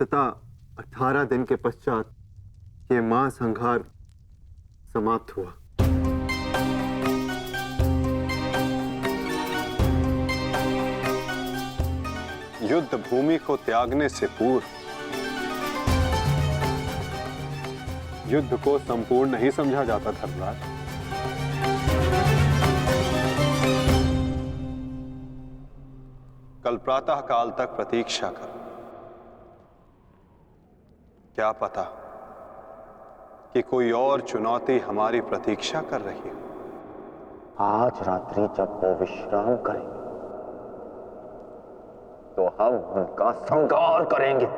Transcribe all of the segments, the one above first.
अंततः 18 दिन के पश्चात ये महासंहार समाप्त हुआ। युद्ध भूमि को त्यागने से पूर्व युद्ध को संपूर्ण नहीं समझा जाता धर्मराज। कल प्रातः काल तक प्रतीक्षा कर। क्या पता कि कोई और चुनौती हमारी प्रतीक्षा कर रही हो। आज रात्रि जब वो विश्राम करेंगे तो हम उनका संहार करेंगे।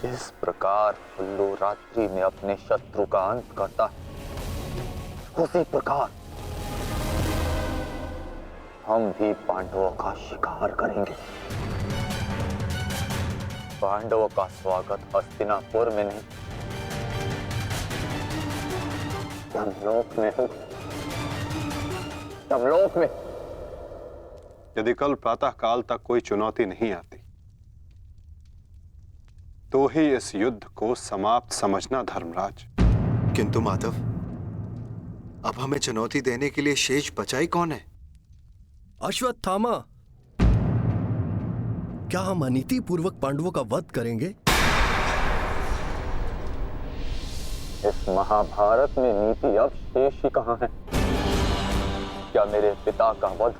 जिस प्रकार उल्लू रात्रि में अपने शत्रु का अंत करता है, उसी प्रकार हम भी पांडवों का शिकार करेंगे। पांडवों का स्वागत हस्तिनापुर में नहीं, यमलोक में होगा। यमलोक में। यदि कल प्रातः काल तक कोई चुनौती नहीं आती तो ही इस युद्ध को समाप्त समझना धर्मराज। किंतु माधव, अब हमें चुनौती देने के लिए शेष बचा ही कौन है? अश्वत्थामा। क्या हम अनीति पूर्वक पांडवों का वध करेंगे? इस महाभारत में नीति अब शेष ही कहां है? क्या मेरे पिता का वध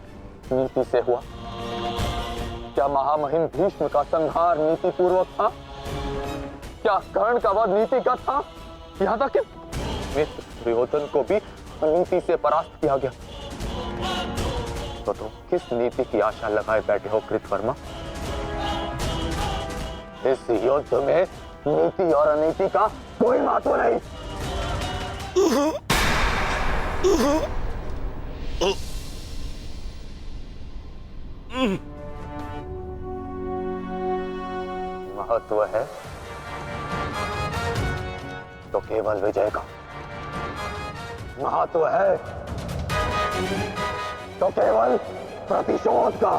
नीति से हुआ? क्या महामहिम भीष्म का संहार नीति पूर्वक था? क्या कर्ण का वध नीति का था? यहाँ तक कि मित्र दुर्योधन को भी नीति से परास्त किया गया। तो तुम किस नीति की आशा लगाए बैठे हो कृतवर्मा? इस युद्ध में नीति और अनीति का कोई महत्व नहीं। महत्व है तो केवल विजय का। महत्व है तो केवल प्रतिशोध का।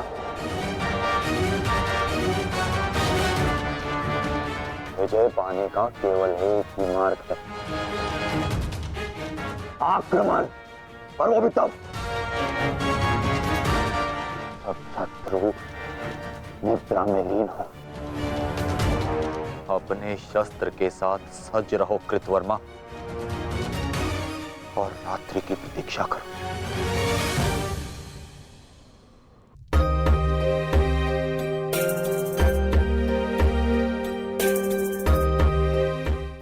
विजय पाने का केवल एक ही मार्ग है, आक्रमण। और वो भी तब जब शत्रु निद्रा में लीन हो। अपने शस्त्र के साथ सज्ज रहो कृतवर्मा, और रात्रि की प्रतीक्षा करो।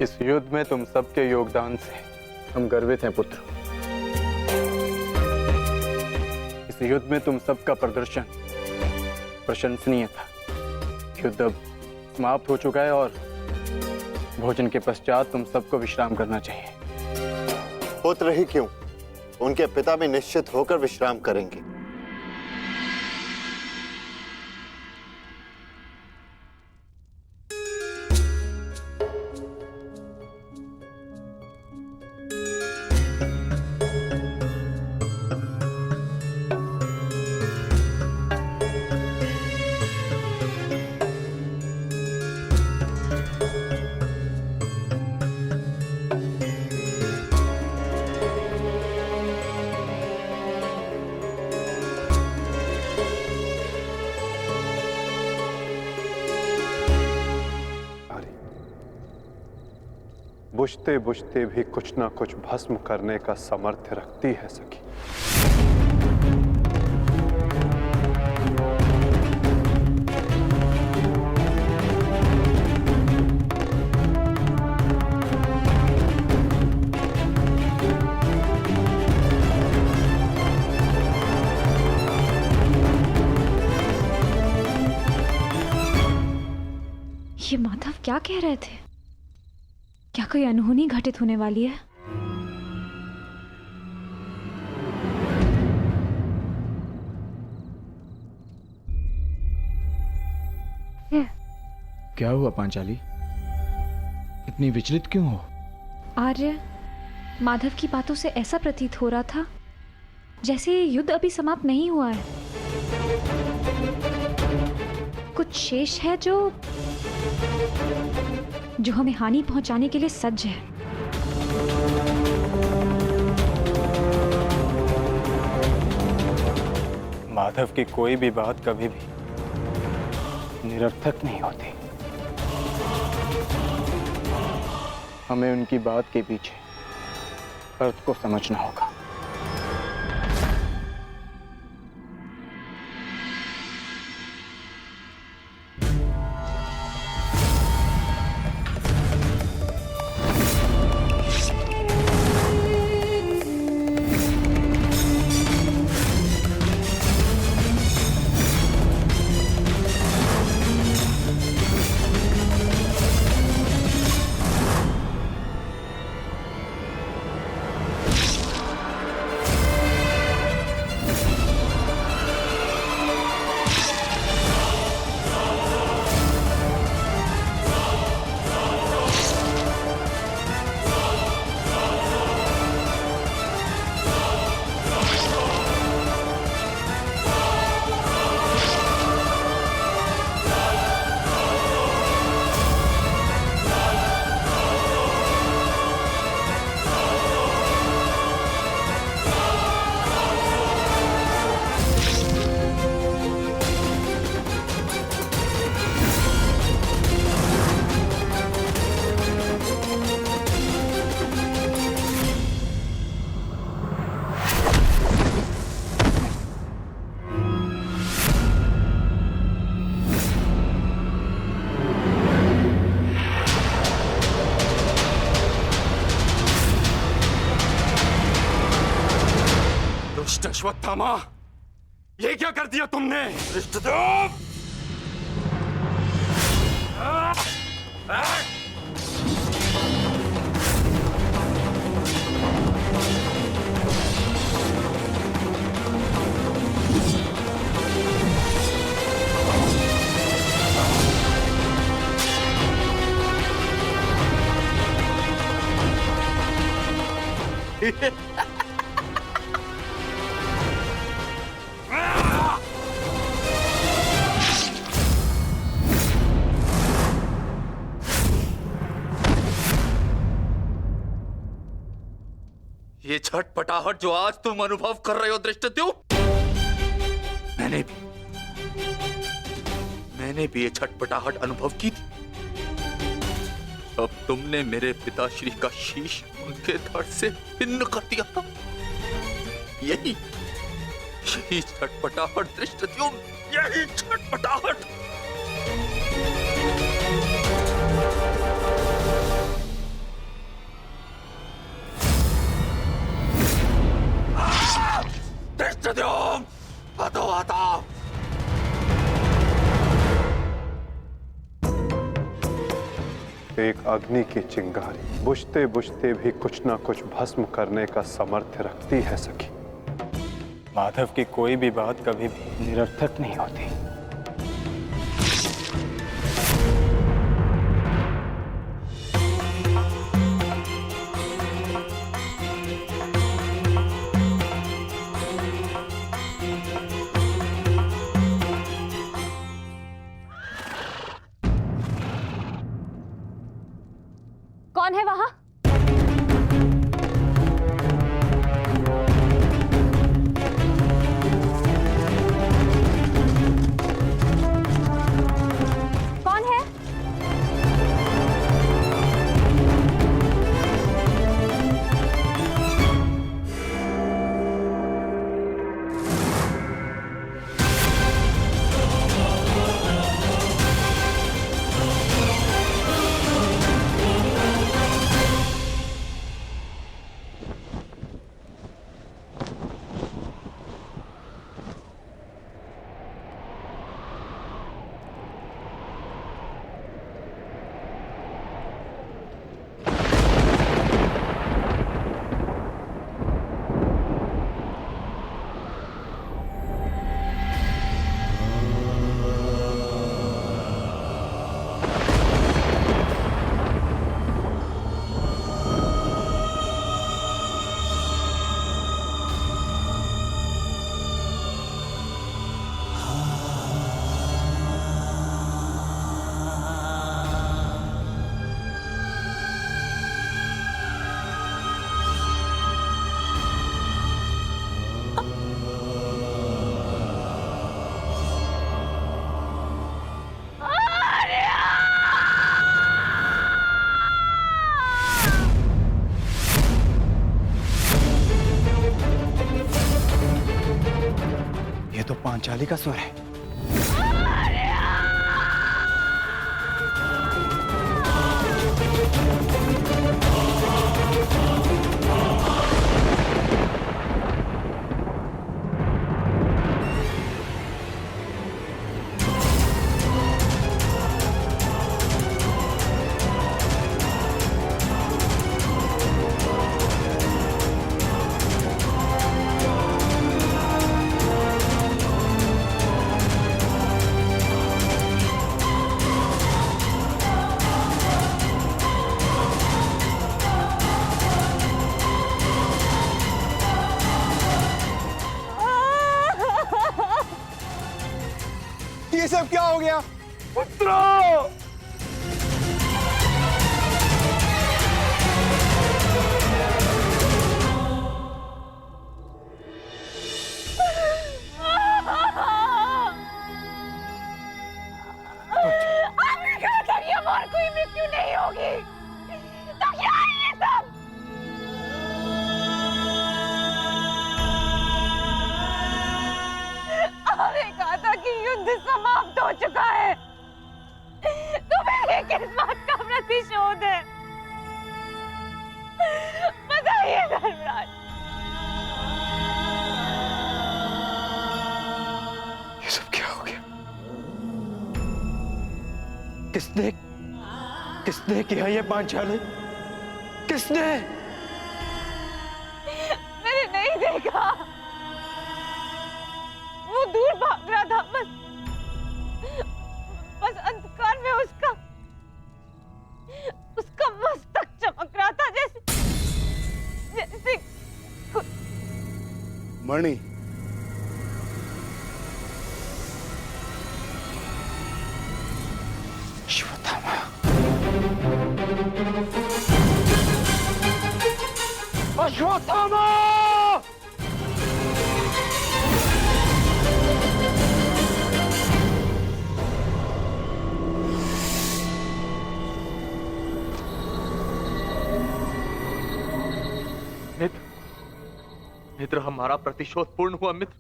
इस युद्ध में तुम सबके योगदान से हम गर्वित हैं पुत्र। इस युद्ध में तुम सबका प्रदर्शन प्रशंसनीय था। युद्ध अब समाप्त हो चुका है और भोजन के पश्चात तुम सबको विश्राम करना चाहिए। पुत्र ही क्यों, उनके पिता भी निश्चित होकर विश्राम करेंगे। बुझते बुझते भी कुछ ना कुछ भस्म करने का सामर्थ्य रखती है सखी। ये माधव क्या कह रहे थे? क्या कोई अनहोनी घटित होने वाली है? क्या हुआ पांचाली? इतनी विचलित क्यों हो? आर्य, माधव की बातों से ऐसा प्रतीत हो रहा था जैसे ये युद्ध अभी समाप्त नहीं हुआ है। कुछ शेष है जो हमें हानि पहुंचाने के लिए सज्ज है। माधव की कोई भी बात कभी भी निरर्थक नहीं होती। हमें उनकी बात के पीछे अर्थ को समझना होगा। अश्वत्थामा, ये क्या कर दिया तुमने? धृष्टद्युम्न! ये छटपटाहट जो आज तुम अनुभव कर रहे हो धृष्टद्युम्न, मैंने भी ये छटपटाहट अनुभव की थी। अब तुमने मेरे पिताश्री का शीश उनके धड़ से भिन्न कर दिया था। यही छटपटाहट धृष्टद्युम्न, यही छटपटाहट। धृष्टद्युम्न, हटो हटो। एक अग्नि की चिंगारी बुझते बुझते भी कुछ ना कुछ भस्म करने का सामर्थ्य रखती है सखी। माधव की कोई भी बात कभी भी निरर्थक नहीं होती। कौन है वहां? कौन है? का स्वर है। ये सब क्या हो गया? आपने कहा था कि अब और कोई मृत्यु नहीं होगी, तो क्या है ये सब? आपने कहा था कि युद्ध समाप्त हो चुका है, तो मेरे किस बात का प्रतिशोध है? बताइए धर्मराज। ये सब क्या हो गया? किसने किया ये पांचाली? किसने? मैंने नहीं देखा, वो दूर भाग रहा था, बस अंधकार में उसका मस्तक चमक रहा था, जैसे मणि, अश्वत्थामा। अश्वत्थामा! मित्र, हमारा प्रतिशोध पूर्ण हुआ मित्र।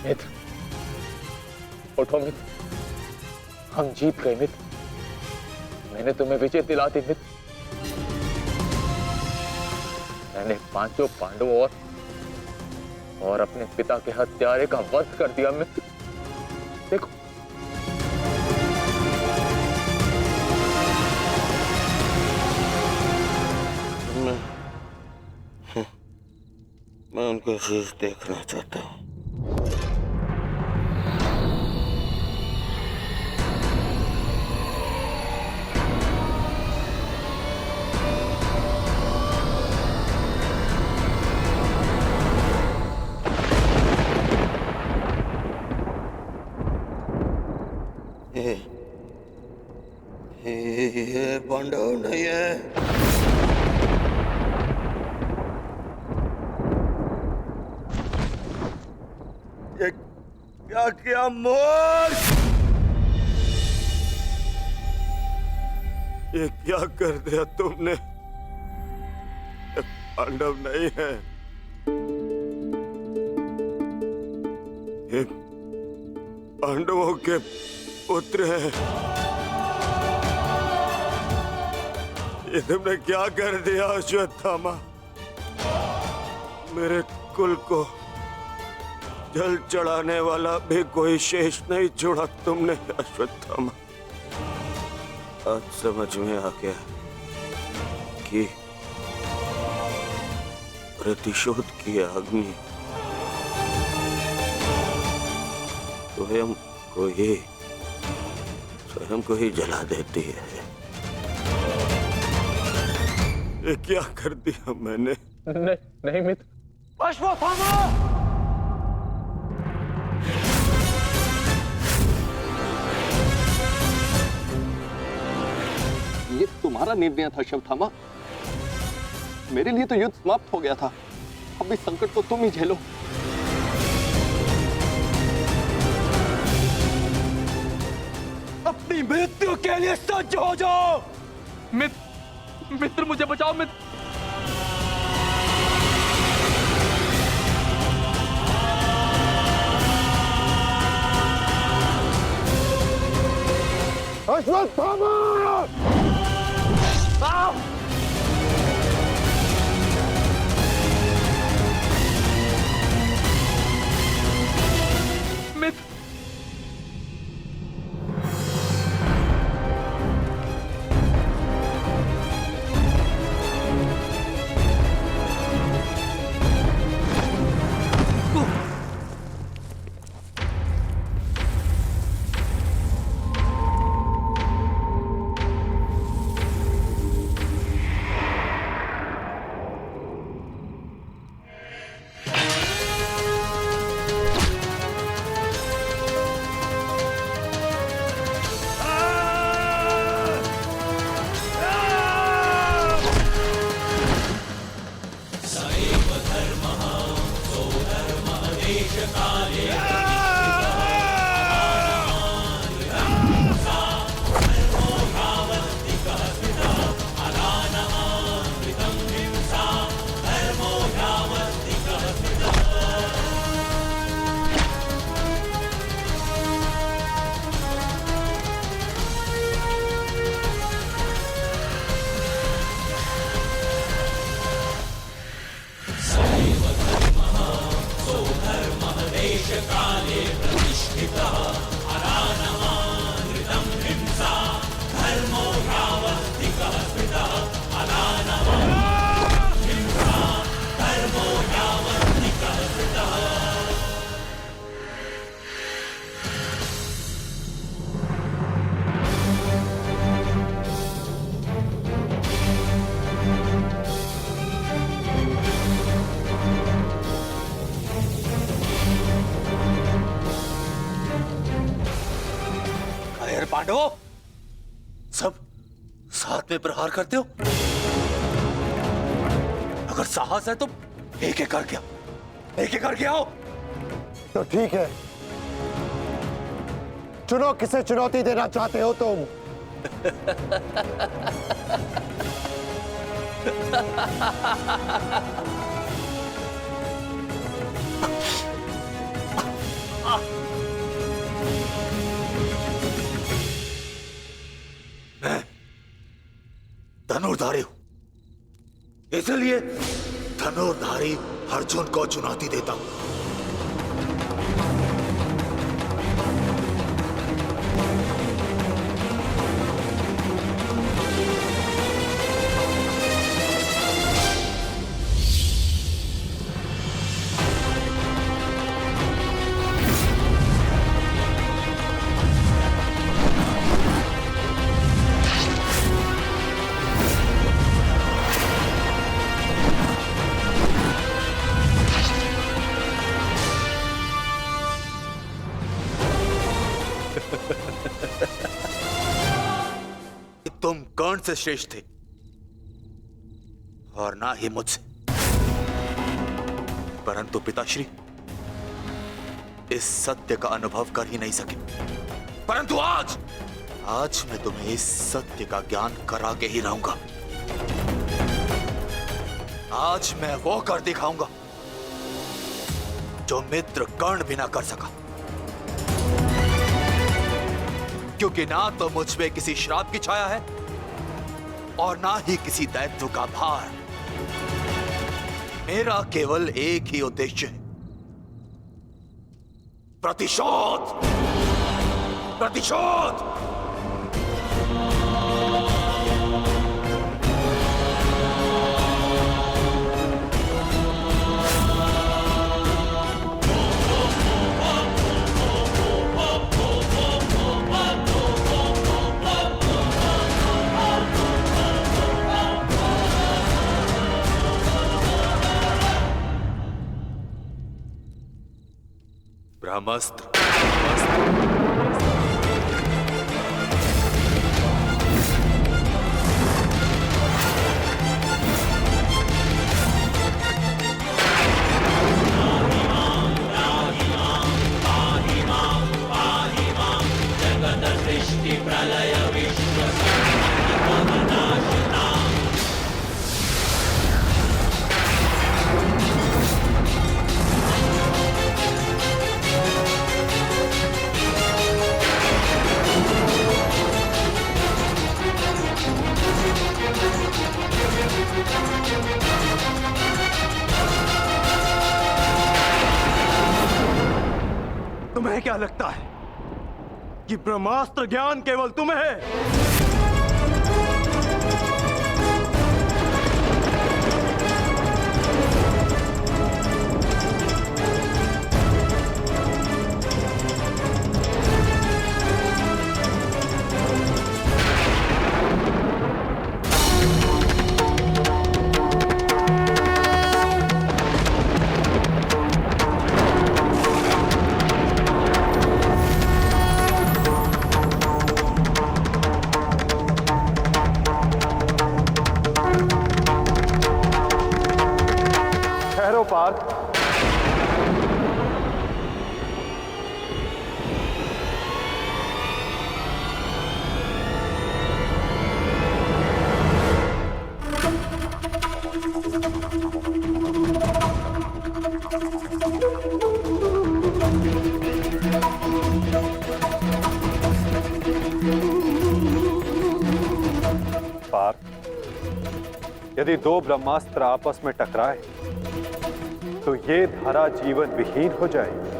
मित्र, उठो मित्र, हम जीत गए मित्र। मैंने तुम्हें विजय दिला दी मित्र। मैंने पांचों पांडवों और अपने पिता के हत्यारे का वध कर दिया मित्र। देखो, मैं उनका शीश देखना चाहता हूँ। ये पांडव नहीं है। ये क्या किया मूर्ख? ये क्या कर दिया तुमने? ये पांडव नहीं है, ये पांडवों के पुत्र हैं। ये तुमने क्या कर दिया अश्वत्थामा? मेरे कुल को जल चढ़ाने वाला भी कोई शेष नहीं छोड़ा तुमने अश्वत्थामा। आज समझ में आ गया कि प्रतिशोध की अग्नि स्वयं को ही जला देती है। ये क्या कर दिया मैंने? नहीं मित्र। अश्वत्थामा! ये तुम्हारा निर्णय था अश्वत्थामा। मेरे लिए तो युद्ध समाप्त हो गया था। अब इस संकट को तुम ही झेलो। अपनी मृत्यु के लिए सज्ज हो जाओ। मित्र, मुझे बचाओ मित्र। अश्वत्थामा! पांडवों, सब साथ में प्रहार करते हो? अगर साहस है तो एक एक करके आओ। तो ठीक है, चुनो किसे चुनौती देना चाहते हो तुम। मैं धनुर्धारी हूं, इसलिए धनुर्धारी अर्जुन को चुनौती देता हूं। तुम कर्ण से श्रेष्ठ थे और ना ही मुझसे, परंतु पिताश्री इस सत्य का अनुभव कर ही नहीं सके। परंतु आज मैं तुम्हें इस सत्य का ज्ञान करा के ही रहूंगा। आज मैं वो कर दिखाऊंगा जो मित्र कर्ण भी ना कर सका, क्योंकि ना तो मुझ पे किसी श्राप की छाया है और ना ही किसी दैत्य का भार। मेरा केवल एक ही उद्देश्य है, प्रतिशोध। प्रतिशोध। ब्रह्मास्त्र। तुम्हें क्या लगता है कि ब्रह्मास्त्र ज्ञान केवल तुम्हें है? ठहरो पार्थ। पार्थ, यदि दो ब्रह्मास्त्र आपस में टकराए तो ये धारा जीवन विहीन हो जाएगी।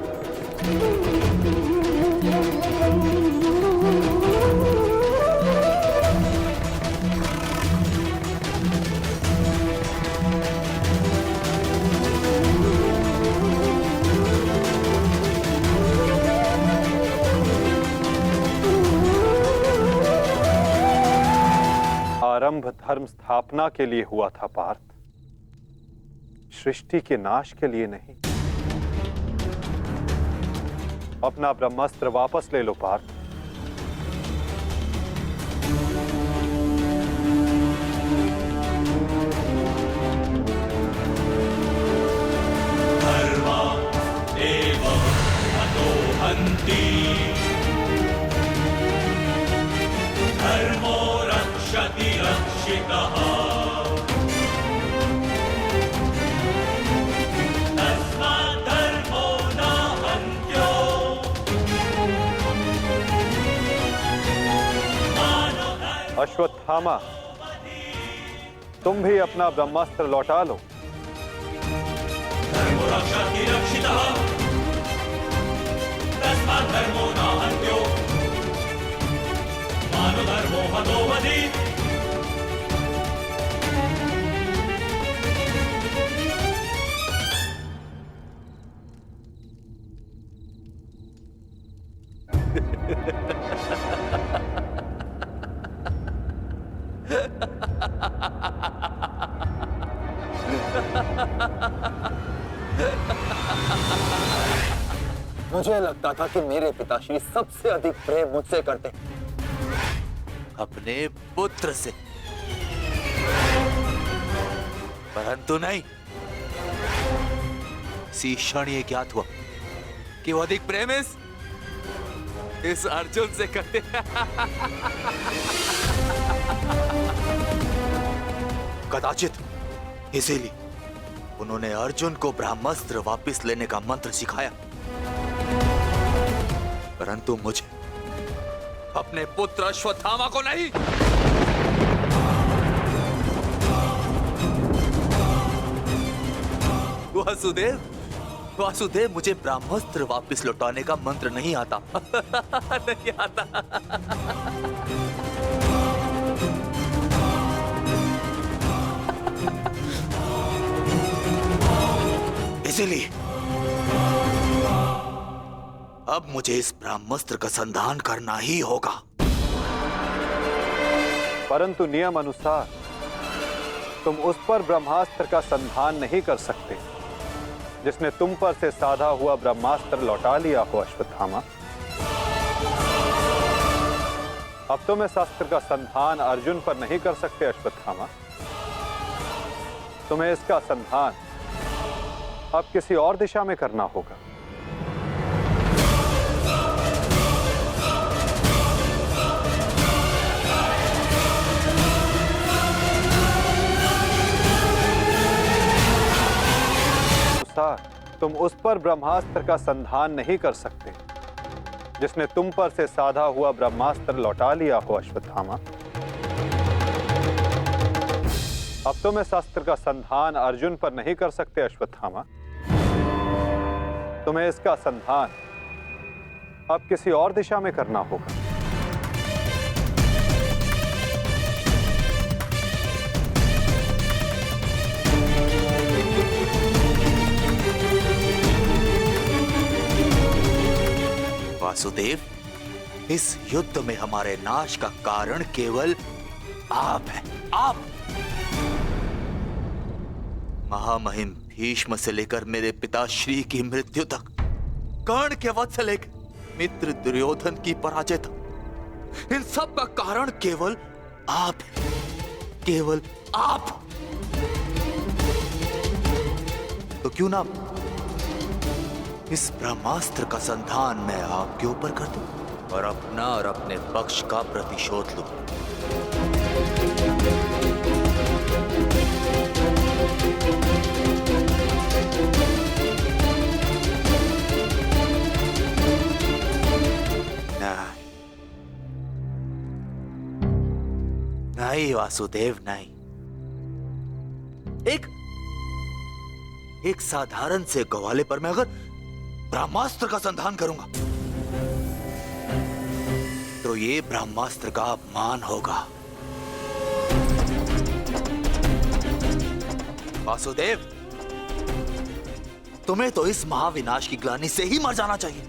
आरंभ धर्म स्थापना के लिए हुआ था पार्थ, सृष्टि के नाश के लिए नहीं। अपना ब्रह्मास्त्र वापस ले लो पार्थ। धर्मो रक्षति रक्षितः अश्वत्थामा, तुम भी अपना ब्रह्मास्त्र लौटा लो। धर्मो रक्षति रक्षितः तस्मात् धर्मो न हन्त्यो मानो धर्मो हतो वधि। मुझे लगता था कि मेरे पिताश्री सबसे अधिक प्रेम मुझसे करते, अपने पुत्र से, परंतु नहीं। इसी क्षण ये ज्ञात हुआ कि वो अधिक प्रेम इस अर्जुन से करते। कदाचित इसीलिए उन्होंने अर्जुन को ब्रह्मास्त्र वापस लेने का मंत्र सिखाया, परंतु मुझे, अपने पुत्र अश्वत्थामा को नहीं। वासुदेव, मुझे ब्रह्मास्त्र वापस लौटाने का मंत्र नहीं आता। नहीं आता। इसीलिए अब मुझे इस ब्रह्मास्त्र का संधान करना ही होगा। परंतु नियम अनुसार तुम उस पर ब्रह्मास्त्र का संधान नहीं कर सकते जिसने तुम पर से साधा हुआ ब्रह्मास्त्र लौटा लिया हो अश्वत्थामा। अब तुम इस अस्त्र का संधान अर्जुन पर नहीं कर सकते अश्वत्थामा। तुम्हें इसका संधान अब किसी और दिशा में करना होगा। तुम उस पर ब्रह्मास्त्र का संधान नहीं कर सकते जिसने तुम पर से साधा हुआ ब्रह्मास्त्र लौटा लिया हो अश्वत्थामा। अब तुम इस अस्त्र का संधान अर्जुन पर नहीं कर सकते अश्वत्थामा। तुम्हें इसका संधान अब किसी और दिशा में करना होगा। वासुदेव, इस युद्ध में हमारे नाश का कारण केवल आप हैं, आप। महामहिम भीष्म से लेकर मेरे पिताश्री की मृत्यु तक, कर्ण के वध से लेकर मित्र दुर्योधन की पराजय तक, इन सब का कारण केवल आप हैं, केवल आप। तो क्यों ना इस ब्रह्मास्त्र का संधान मैं आपके ऊपर कर दूं और अपना और अपने पक्ष का प्रतिशोध लूं। नहीं वासुदेव, नहीं। एक साधारण से ग्वाले पर मैं अगर ब्रह्मास्त्र का संधान करूंगा तो ये ब्रह्मास्त्र का अपमान होगा। वासुदेव, तुम्हें तो इस महाविनाश की ग्लानि से ही मर जाना चाहिए।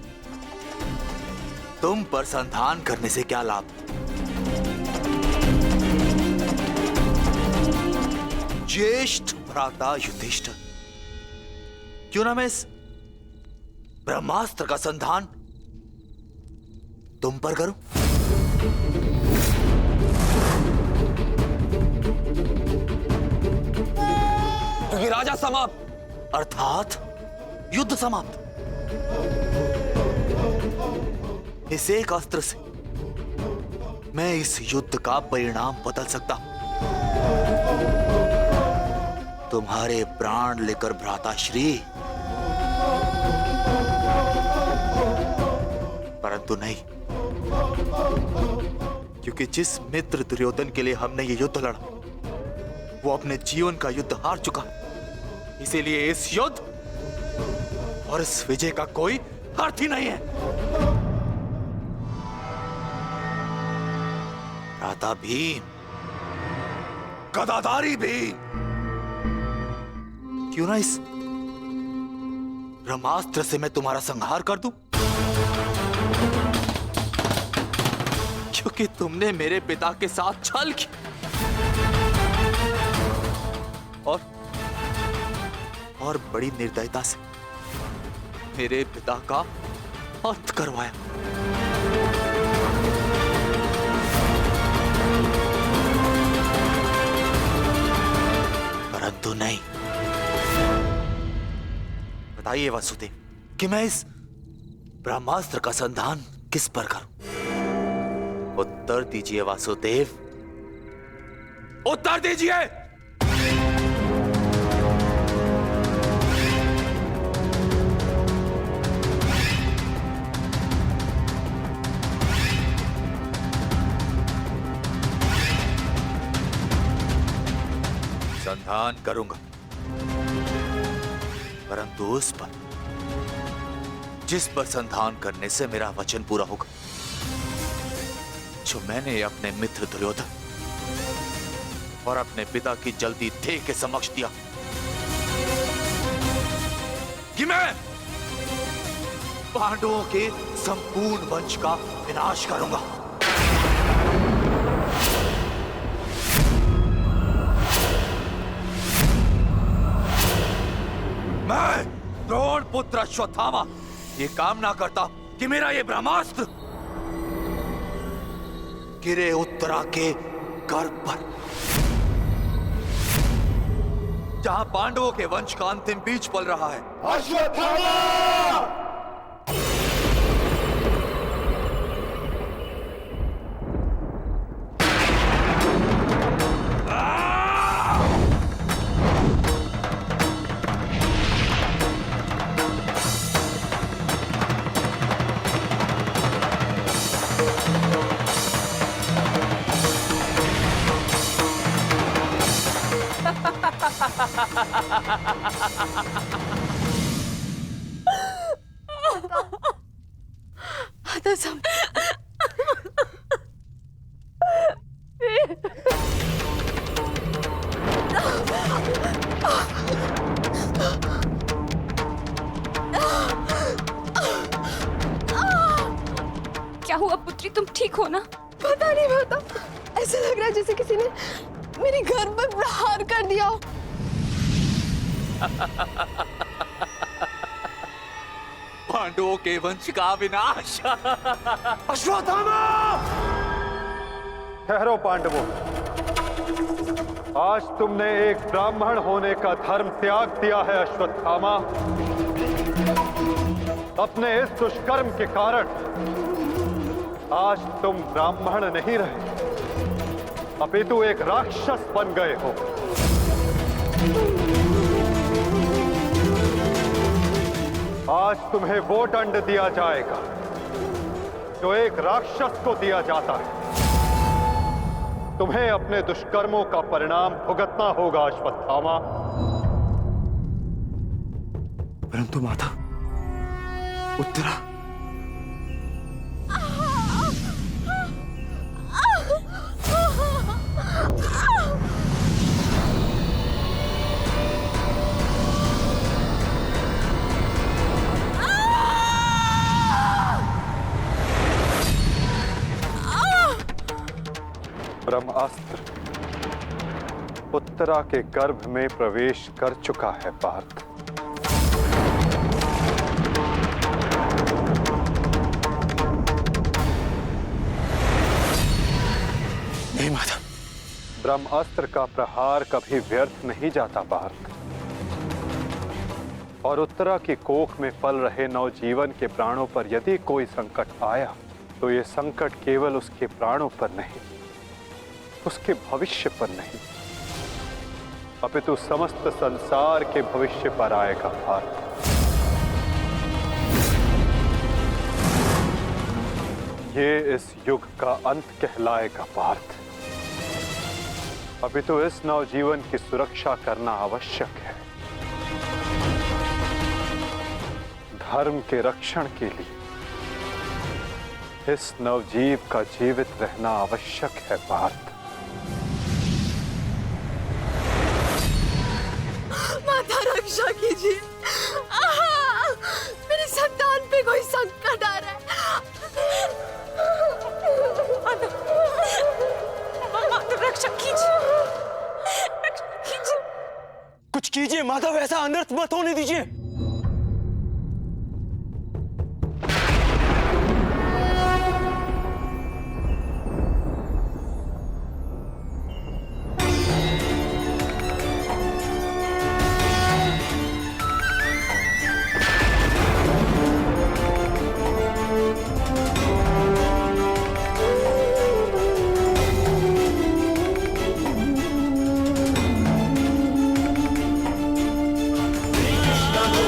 तुम पर संधान करने से क्या लाभ? ज्येष्ठ भ्राता युधिष्ठिर, क्यों ना मैं इस ब्रह्मास्त्र का संधान तुम पर करूं? राजा समाप्त, अर्थात युद्ध समाप्त। इस एक अस्त्र से मैं इस युद्ध का परिणाम बदल सकता हूं। तुम्हारे प्राण लेकर भ्राताश्री, परंतु नहीं, क्योंकि जिस मित्र दुर्योधन के लिए हमने ये युद्ध लड़ा वो अपने जीवन का युद्ध हार चुका है। इसीलिए इस युद्ध और इस विजय का कोई अर्थ ही नहीं है। भ्राता भीम, गदाधारी भीम, क्यों ना इस ब्रह्मास्त्र से मैं तुम्हारा संहार कर दूं? क्योंकि तुमने मेरे पिता के साथ छल किया और बड़ी निर्दयता से मेरे पिता का अंत करवाया। परंतु नहीं। बताइए वासुदेव कि मैं इस ब्रह्मास्त्र का संधान किस पर करूं? उत्तर दीजिए वासुदेव, उत्तर दीजिए। संधान करूंगा, परंतु उस पर जिस पर संधान करने से मेरा वचन पूरा होगा, जो मैंने अपने मित्र दुर्योधन और अपने पिता की जल्दी देह के समक्ष दिया कि मैं पांडवों के संपूर्ण वंश का विनाश करूंगा। मैं द्रोण पुत्र अश्वत्थामा ये कामना करता कि मेरा ये ब्रह्मास्त्र गिरे उत्तरा के गर्भ पर, जहां पांडवों के वंश का अंतिम बीज पल रहा है। अश्वत्थामा! था सब। क्या हुआ पुत्री, तुम ठीक हो ना? पता नहीं माता, ऐसा लग रहा है जैसे किसी ने मेरे घर पर प्रहार कर दिया हो। पांडवों के वंश का विनाश। अश्वत्थामा! ठहरो पांडवों, आज तुमने एक ब्राह्मण होने का धर्म त्याग दिया है अश्वत्थामा। अपने इस दुष्कर्म के कारण आज तुम ब्राह्मण नहीं रहे, अपितु एक राक्षस बन गए हो। आज तुम्हें वो दंड दिया जाएगा जो एक राक्षस को दिया जाता है। तुम्हें अपने दुष्कर्मों का परिणाम भुगतना होगा अश्वत्थामा। परंतु माता, उत्तरा ब्रह्मास्त्र उत्तरा के गर्भ में प्रवेश कर चुका है पार्थ। नहीं माता, ब्रह्मास्त्र का प्रहार कभी व्यर्थ नहीं जाता पार्थ, और उत्तरा की कोख में पल रहे नवजीवन के प्राणों पर यदि कोई संकट आया तो ये संकट केवल उसके प्राणों पर नहीं, उसके भविष्य पर नहीं, अपितु समस्त संसार के भविष्य पर आएगा पार्थ। ये इस युग का अंत कहलाएगा पार्थ, अपितु इस नवजीवन की सुरक्षा करना आवश्यक है। धर्म के रक्षण के लिए इस नवजीव का जीवित रहना आवश्यक है पार्थ। माता रक्षा कीजिए, मेरी संतान पे कोई संकट आ रहा है। माता रक्षा कीजिए, रक्षा कीजिए। कुछ कीजिए माधव, ऐसा अनर्थ मत होने दीजिए। कृष्ण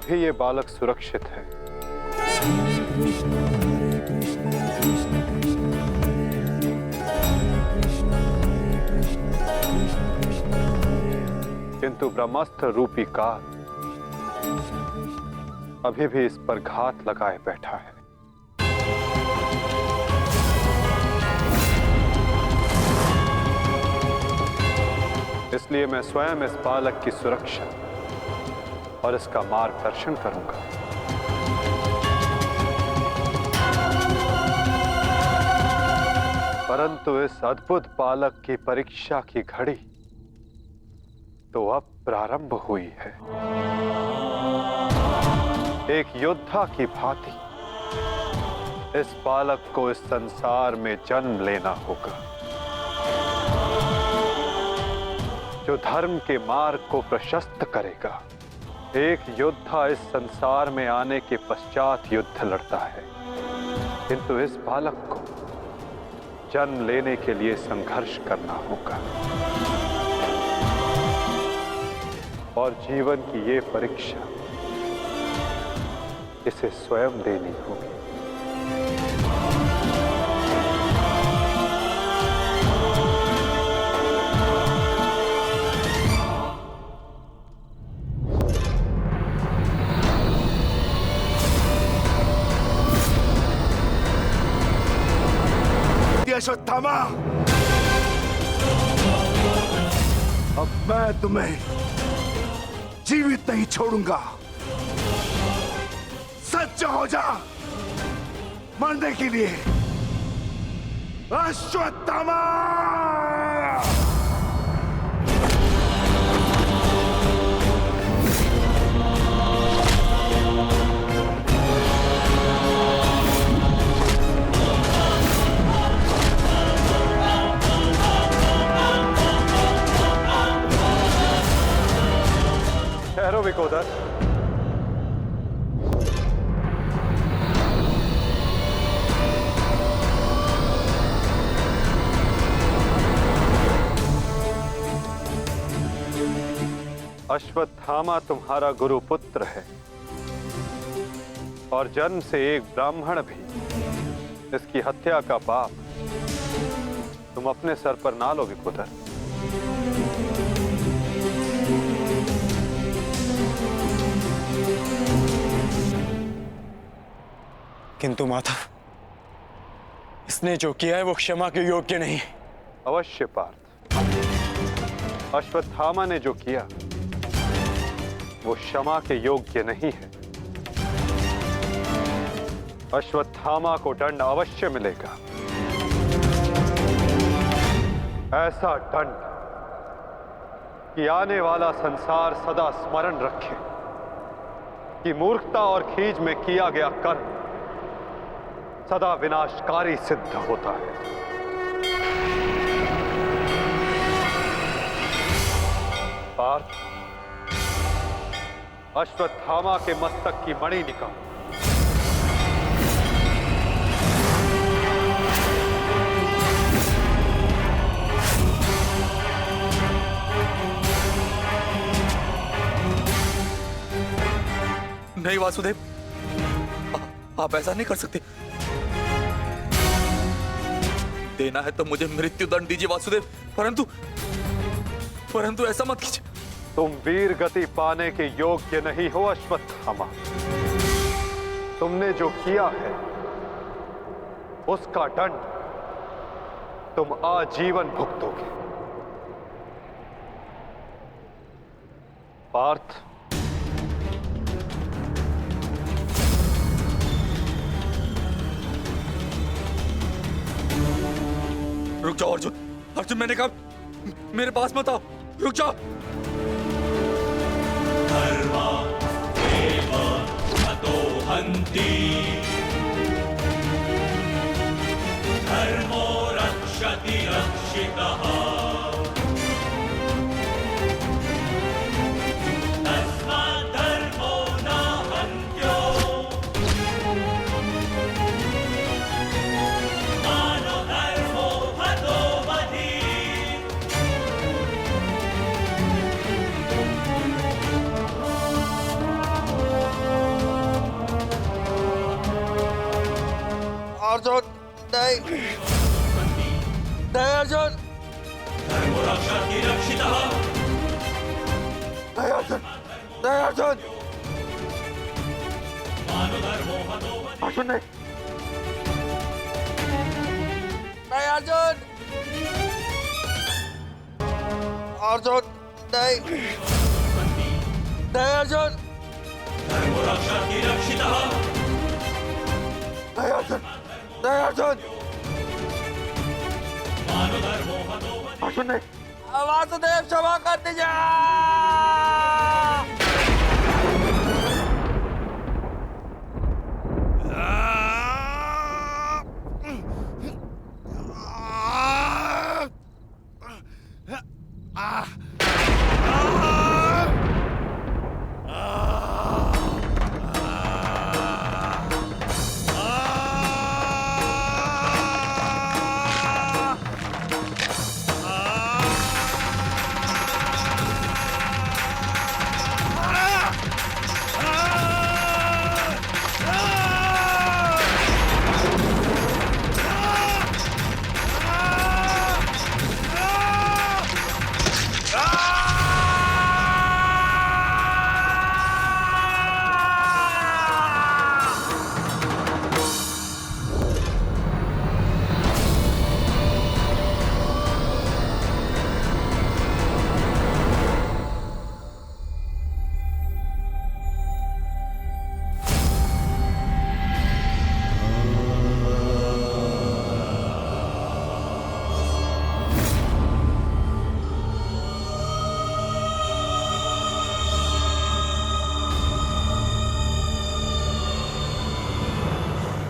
भी ये बालक सुरक्षित है। किंतु ब्रह्मास्त्र रूपी काल अभी भी इस पर घात लगाए बैठा है। इसलिए मैं स्वयं इस बालक की सुरक्षा और इसका मार्गदर्शन करूंगा। परंतु इस अद्भुत बालक की परीक्षा की घड़ी तो अब प्रारंभ हुई है। एक योद्धा की भांति इस बालक को इस संसार में जन्म लेना होगा, जो धर्म के मार्ग को प्रशस्त करेगा। एक योद्धा इस संसार में आने के पश्चात युद्ध लड़ता है, किंतु इस बालक को जन्म लेने के लिए संघर्ष करना होगा और जीवन की ये परीक्षा इसे स्वयं देनी होगी। अश्वत्थामा, अब मैं तुम्हें जीवित नहीं छोड़ूंगा। सच्च हो जा मरने के लिए। अश्वत्थामा! ठहरो विकोदर। अश्वत्थामा तुम्हारा गुरु पुत्र है और जन्म से एक ब्राह्मण भी। इसकी हत्या का पाप तुम अपने सर पर ना लो विकोदर। किंतु माधव, इसने जो किया है वो क्षमा के योग्य नहीं। अवश्य पार्थ, अश्वत्थामा ने जो किया वो क्षमा के योग्य नहीं है। अश्वत्थामा को दंड अवश्य मिलेगा, ऐसा दंड कि आने वाला संसार सदा स्मरण रखे कि मूर्खता और खीज में किया गया कर्म सदा विनाशकारी सिद्ध होता है। पार्थ, अश्वत्थामा के मस्तक की मणि निकालो। नहीं वासुदेव, आप ऐसा नहीं कर सकते। देना है तो मुझे मृत्यु दंड दीजिए वासुदेव, परंतु ऐसा मत कीजिए। तुम वीर गति पाने के योग्य नहीं हो अश्वत्थामा। तुमने जो किया है उसका दंड तुम आजीवन भुगतोगे। पार्थ, रुक जाओ अर्जुन। अर्जुन, मैंने कहा मेरे पास मत आओ, रुक जाओ। धर्मादेव ततो हन्ति, धर्मो रक्षति रक्षितः। तस्मात् धर्मो न हन्त्यो, मानो धर्मो हतो वधि। अर्जुन नहीं नहीं अर्जुन धर्मो रक्षति रक्षितः नहीं अर्जुन नहीं अर्जुन मानो धर्मो हतो बधिः अर्जुन नहीं नहीं अर्जुन अर्जुन नहीं नहीं अर्जुन धर्मो रक्षति रक्षितः नहीं अर्जुन नहीं अर्जुन मानो धर्मो हतो बधिः अर्जुन नहीं वासुदेव क्षमा कर दीजिए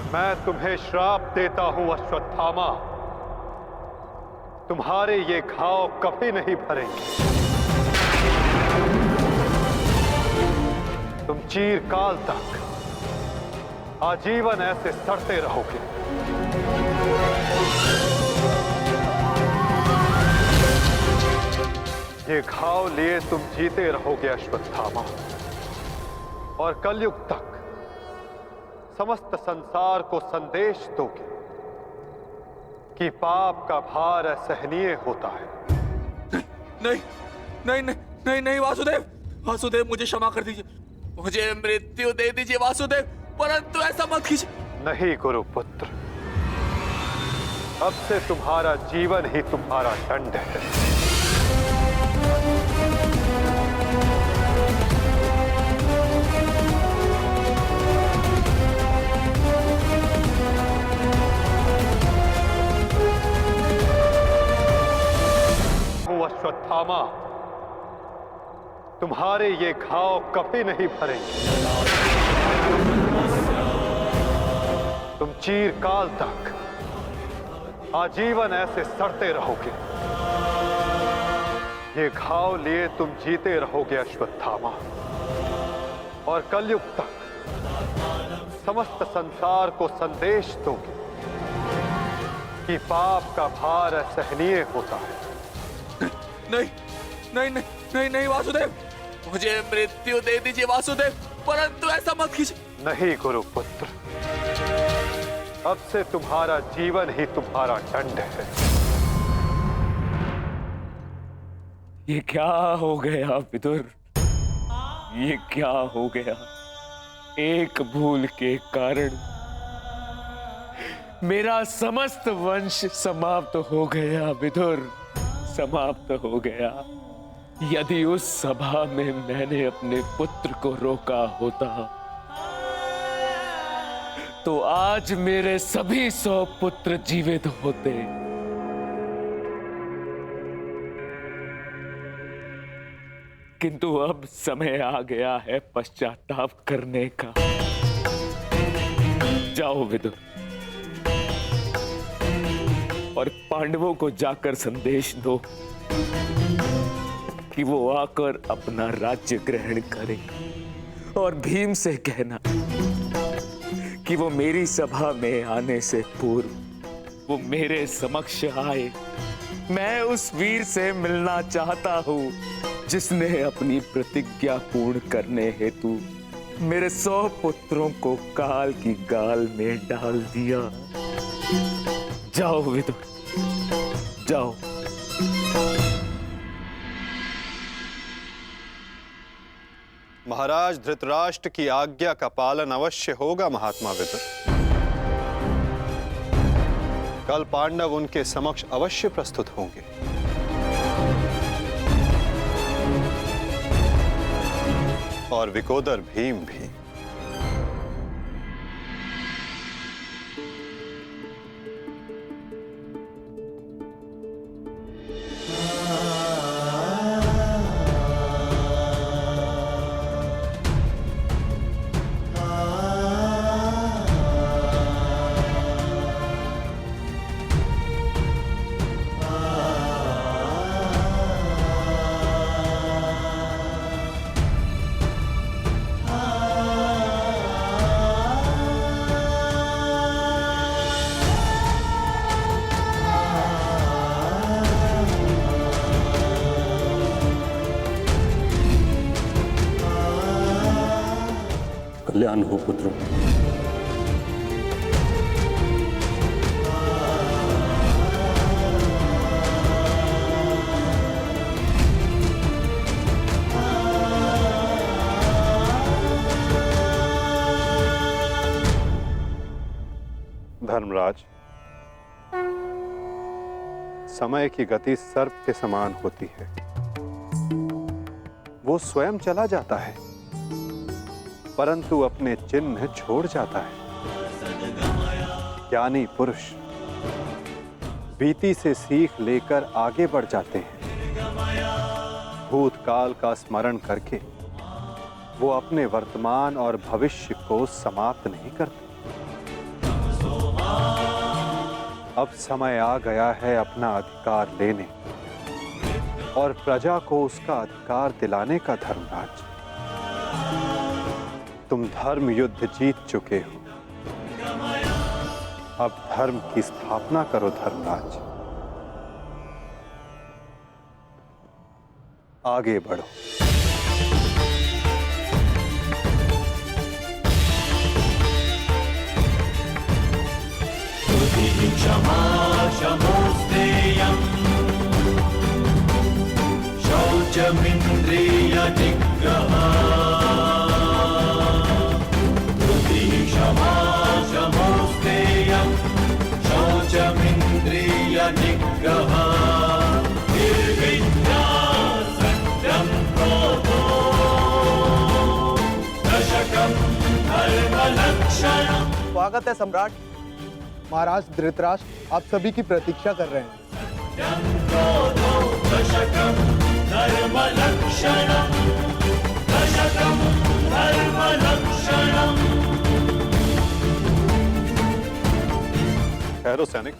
मैं तुम्हें श्राप देता हूं अश्वत्थामा, तुम्हारे ये घाव कभी नहीं भरेंगे। तुम चिरकाल तक आजीवन ऐसे सड़ते रहोगे। ये घाव लिए तुम जीते रहोगे अश्वत्थामा, और कलयुग तक समस्त संसार को संदेश दोगे कि पाप का भार असहनीय होता है। नहीं नहीं नहीं नहीं नहीं वासुदेव, वासुदेव मुझे क्षमा कर दीजिए, मुझे मृत्यु दे दीजिए वासुदेव, परंतु ऐसा मत कीजिए। नहीं गुरुपुत्र, अब से तुम्हारा जीवन ही तुम्हारा दंड है। अश्वत्थामा, तुम्हारे ये घाव कभी नहीं भरेंगे। तुम चिरकाल तक आजीवन ऐसे सड़ते रहोगे। ये घाव लिए तुम जीते रहोगे अश्वत्थामा, और कलयुग तक समस्त संसार को संदेश दोगे कि पाप का भार असहनीय होता है। नहीं नहीं नहीं नहीं नहीं वासुदेव, मुझे मृत्यु दे दीजिए वासुदेव, परंतु ऐसा मत कीजिए। नहीं गुरुपुत्र, अब से तुम्हारा जीवन ही तुम्हारा दंड है। ये क्या हो गया विदुर, ये क्या हो गया? एक भूल के कारण मेरा समस्त वंश समाप्त हो गया विदुर, समाप्त हो गया। यदि उस सभा में मैंने अपने पुत्र को रोका होता तो आज मेरे सभी 100 पुत्र जीवित होते। किंतु अब समय आ गया है पश्चाताप करने का। जाओ विदुर, और पांडवों को जाकर संदेश दो कि वो आकर अपना राज्य ग्रहण करें, और भीम से कहना कि वो मेरी सभा में आने से पूर्व वो मेरे समक्ष आए। मैं उस वीर से मिलना चाहता हूँ जिसने अपनी प्रतिज्ञा पूर्ण करने हेतु मेरे 100 पुत्रों को काल की गाल में डाल दिया। जाओ विदुर, जाओ। महाराज धृतराष्ट्र की आज्ञा का पालन अवश्य होगा महात्मा विदुर। कल पांडव उनके समक्ष अवश्य प्रस्तुत होंगे। और विकोदर भीम भी। कल्याण हो पुत्र। धर्मराज, समय की गति सर्प के समान होती है। वो स्वयं चला जाता है परंतु अपने चिन्ह छोड़ जाता है। ज्ञानी पुरुष बीती से सीख लेकर आगे बढ़ जाते हैं। भूतकाल का स्मरण करके वो अपने वर्तमान और भविष्य को समाप्त नहीं करते। अब समय आ गया है अपना अधिकार लेने और प्रजा को उसका अधिकार दिलाने का। धर्मराज, तुम धर्म युद्ध जीत चुके हो, अब धर्म की स्थापना करो। धर्मराज, आगे बढ़ो। क्षमा शमोस्तेयम् शौचमिन्द्रिय निग्रहा। क्षमा शमोस्तेयम् शौचमिन्द्रिय निग्रहा। निर्विद्या सत्यं क्रोधो दशकं धर्मलक्षणम्। स्वागत है सम्राट। महाराज धृतराष्ट्र आप सभी की प्रतीक्षा कर रहे हैं। ठहरो सैनिक।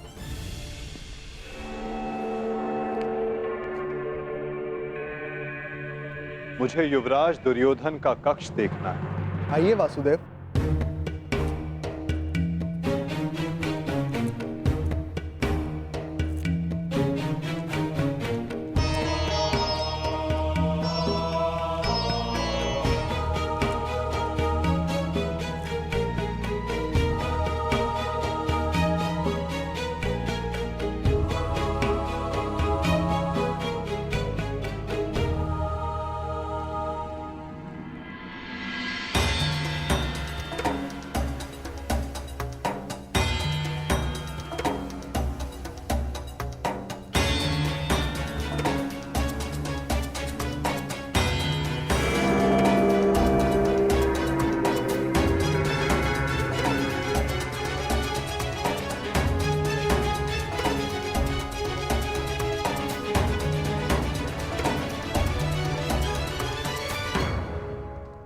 मुझे युवराज दुर्योधन का कक्ष देखना है। आइए वासुदेव।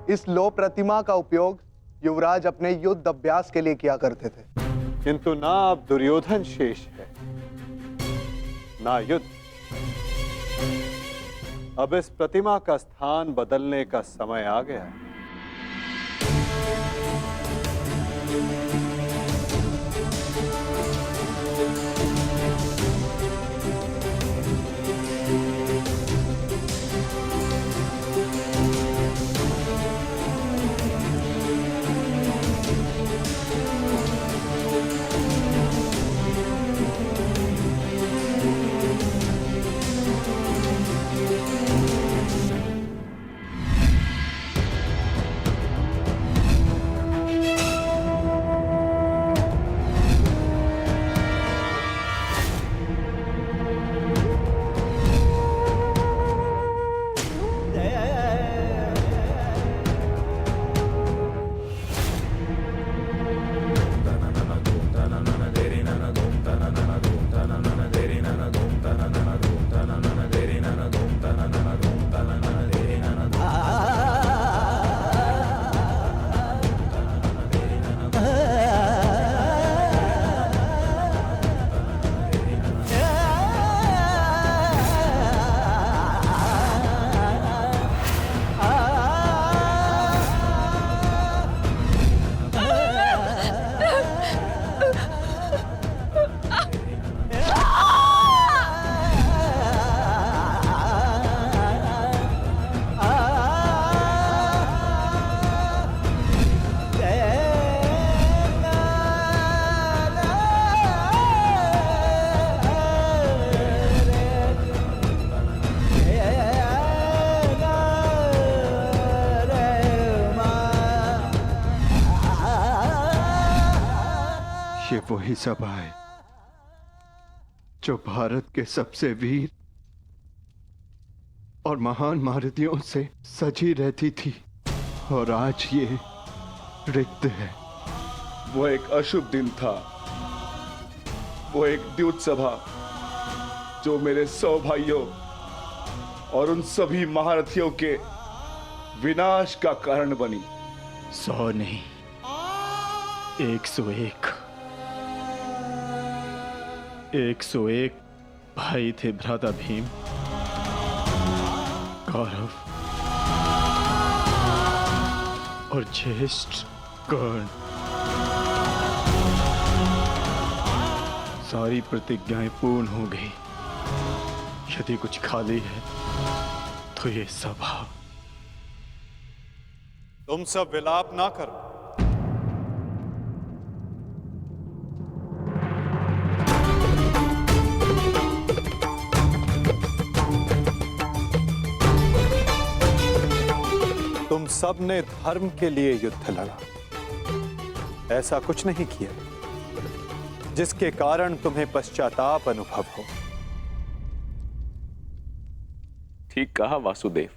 इस लो प्रतिमा का उपयोग युवराज अपने युद्ध अभ्यास के लिए किया करते थे। किंतु ना अब दुर्योधन शेष है, ना युद्ध। अब इस प्रतिमा का स्थान बदलने का समय आ गया है। ये वही सभा है जो भारत के सबसे वीर और महान महारथियों से सजी रहती थी, और आज ये रिक्त है। वो एक अशुभ दिन था, वो एक द्यूत सभा जो मेरे 100 भाइयों और उन सभी महारथियों के विनाश का कारण बनी। 100 नहीं, 101। 101 भाई थे भ्राता भीम, कौरव और ज्येष्ठ कर्ण। सारी प्रतिज्ञाएं पूर्ण हो गई। यदि कुछ खाली है तो ये सभा। तुम सब विलाप ना करो। तुम सब ने धर्म के लिए युद्ध लड़ा, ऐसा कुछ नहीं किया जिसके कारण तुम्हें पश्चाताप अनुभव हो। ठीक कहा वासुदेव।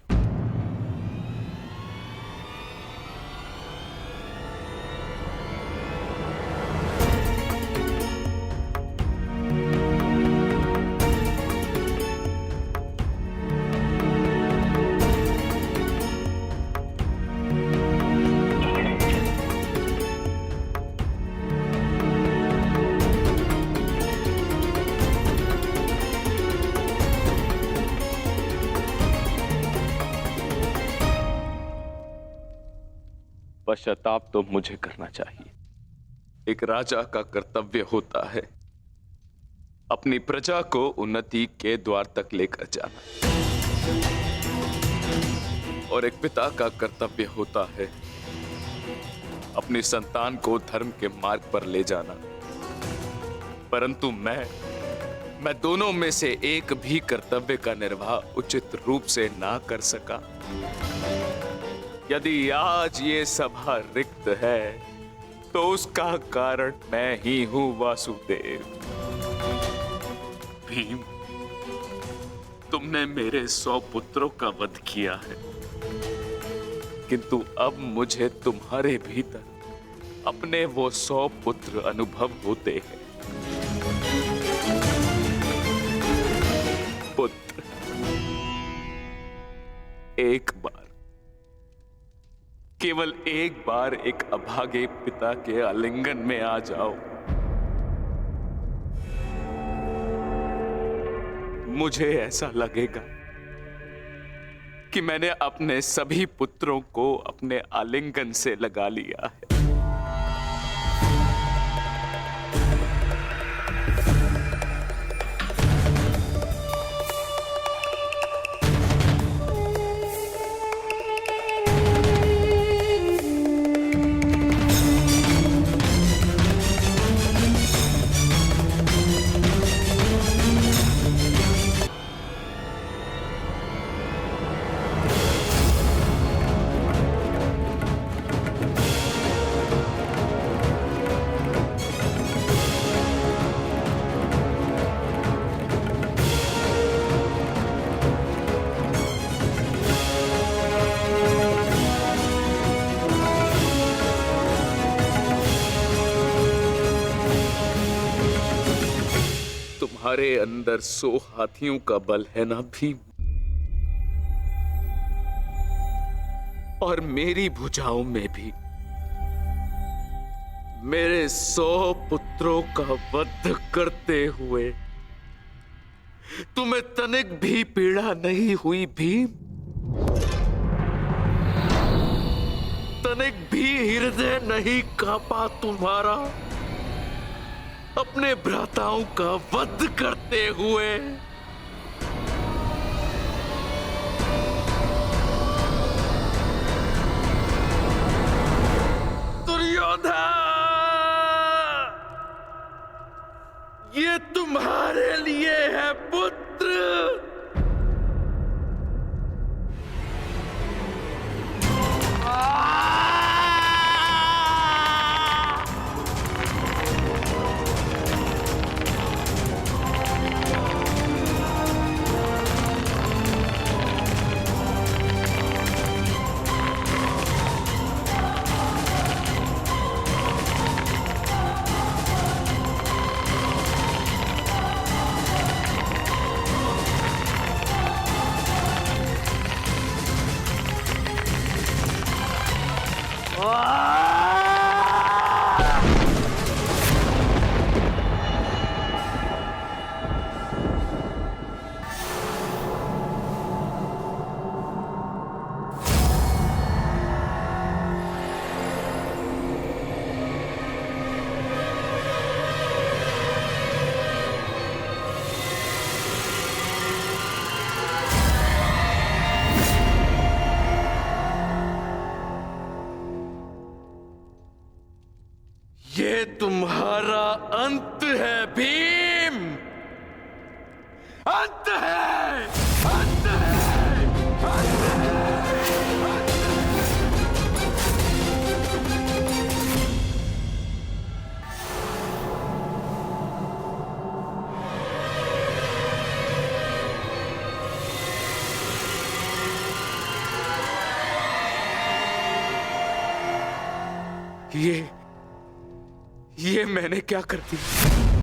पश्चाताप तो मुझे करना चाहिए। एक राजा का कर्तव्य होता है अपनी प्रजा को उन्नति के द्वार तक लेकर जाना, और एक पिता का कर्तव्य होता है अपनी संतान को धर्म के मार्ग पर ले जाना। परंतु मैं दोनों में से एक भी कर्तव्य का निर्वाह उचित रूप से ना कर सका। यदि आज ये सभा रिक्त है तो उसका कारण मैं ही हूं वासुदेव। भीम, तुमने मेरे 100 पुत्रों का वध किया है, किंतु अब मुझे तुम्हारे भीतर अपने वो 100 पुत्र अनुभव होते हैं। पुत्र, एक बार, केवल एक बार एक अभागे पिता के आलिंगन में आ जाओ। मुझे ऐसा लगेगा कि मैंने अपने सभी पुत्रों को अपने आलिंगन से लगा लिया है। तुम्हारे अंदर 100 हाथियों का बल है ना भीम, और मेरी भुजाओं में भी मेरे 100 पुत्रों का वध करते हुए तुम्हें तनिक भी पीड़ा नहीं हुई भीम? तनिक भी हृदय नहीं कांपा तुम्हारा अपने भ्राताओं का वध करते हुए? दुर्योधन, ये तुम्हारे लिए है पुत्र। ये तुम्हारा अंत है भीम, अंत है, अंत है, अंत है। ये मैंने क्या कर दिया?